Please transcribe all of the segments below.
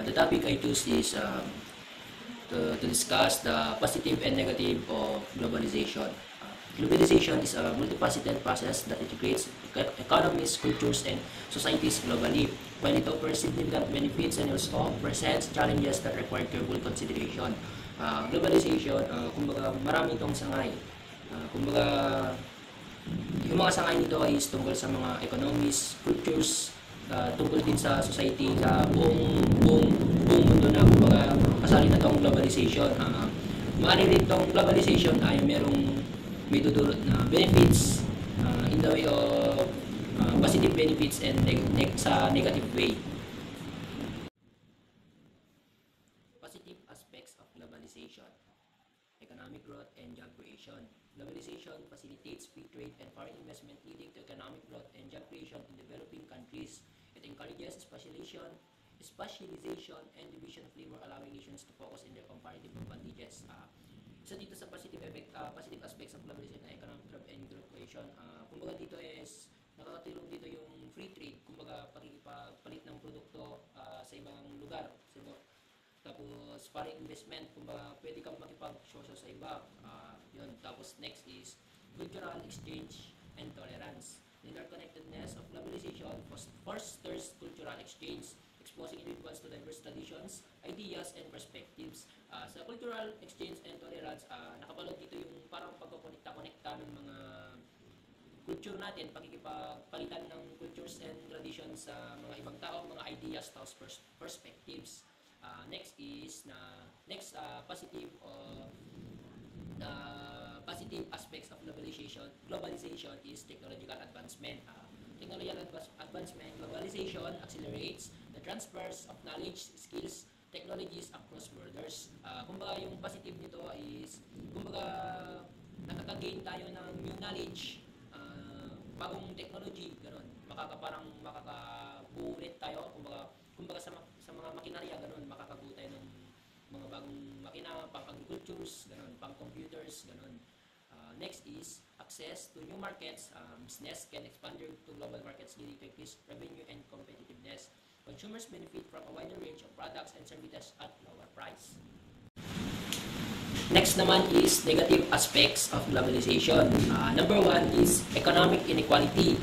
The topic I choose is to discuss the positive and negative of globalization. Globalization is a multifaceted process that integrates economies, cultures, and societies globally. While it offers significant benefits and also presents challenges that require careful consideration. Globalization, kumbaga marami itong sangay. Kumbaga, yung mga sangay nito ay tungkol sa mga economies, cultures, tungkol din sa society, sa buong mundo na kumbaga kasali na itong globalization. Maaari rin itong globalization ay may dudulot na benefits in the way of positive benefits and sa negative way. Positive aspects of globalization: economic growth and job creation. Globalization facilitates free trade and foreign investment, leading to economic growth and job creation in developing countries. It encourages specialization, and division of labor, allowing nations to focus on their comparative advantages. Isa dito sa positive aspects of globalization na economic growth and job creation. Kumbaga dito is nakakatulong dito yung free trade, kumbaga pakikipagpalit ng produkto sa ibang lugar. Tapos foreign investment, kumbaga pwede kang makipag-sosyo sa iba. Yun. Tapos next is cultural exchange and tolerance. The interconnectedness of globalization fosters cultural exchange, exposing individuals to diverse traditions, ideas, and perspectives. Sa cultural exchange and tolerance, nakapalog dito yung parang pagkakonekta ng mga culture natin, pakikipagpalitan ng cultures and traditions sa mga ibang tao, mga ideas, tapos perspectives. Next is positive aspects of globalization is technological advancement. Globalization accelerates the transfers of knowledge, skills, technologies across borders. Kumbaga yung positive nito is kumbaga nakaka-gain tayo ng new knowledge, bagong technology, gano'n. Makakabuulit tayo, kumbaga sa mga makinarya, gano'n, makakabuo tayo ng mga bagong makina, pang-agricultures, gano'n, pang-computers, gano'n. Next is access to new markets. Business can expand to global markets, leading to increased revenue and competitiveness. Consumers benefit from a wider range of products and services at lower price. Next naman is negative aspects of globalization. Number one is economic inequality.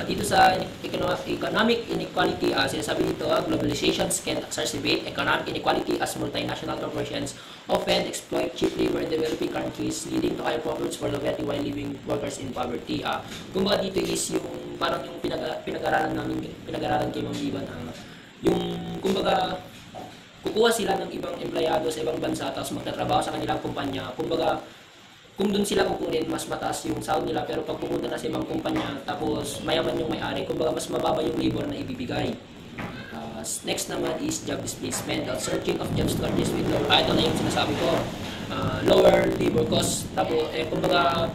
Dito sa economic inequality, sinasabi dito, globalizations can exacerbate economic inequality as multinational corporations often exploit cheap labor in developing countries, leading to higher profits for the wealthy while leaving workers in poverty. Kumbaga dito is yung parang yung pinag-aralan kay Ma'am Liban, yung kumbaga kukuha sila ng ibang empleyado sa ibang bansa tapos magtatrabaho sa kanilang kumpanya. Kumbaga, kung doon sila kukunin, mas mataas yung sahod nila, pero pag pupunta na sa ibang kumpanya, tapos mayaman yung may-ari, kumbaga mas mababa yung labor na ibibigay. Next naman is job displacement. The searching of jobs countries with lower, ito na yung sinasabi ko, lower labor cost. Tapos, kumbaga,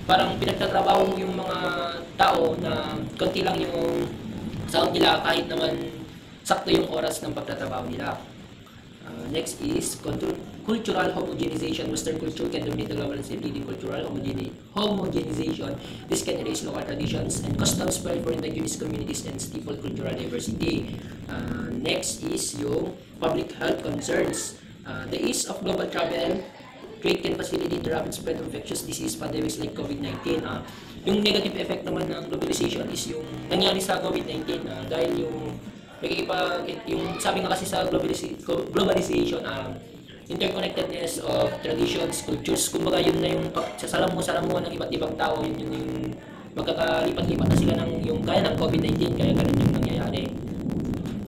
parang pinagtatrabaho yung mga tao na konti lang yung sahod nila kahit naman sakto yung oras ng pagtatrabaho nila. Next is cultural homogenization. Western culture can dominate the global landscape, leading cultural homogenization. This can erase local traditions and customs spread for indigenous communities and stifle cultural diversity. Next is yung public health concerns. The ease of global travel, trade can facilitate the rapid spread of infectious disease pandemics like COVID-19. Yung negative effect naman ng globalization is yung nangyari sa COVID-19 dahil yung sabi nga kasi sa globalization, interconnectedness of traditions, cultures, kumbaga yun na yung sasalamuhan ng iba't ibang tao, yun yung magkakalipat-lipat na sila ng yung kaya ng COVID-19, kaya ganun yung nangyayari.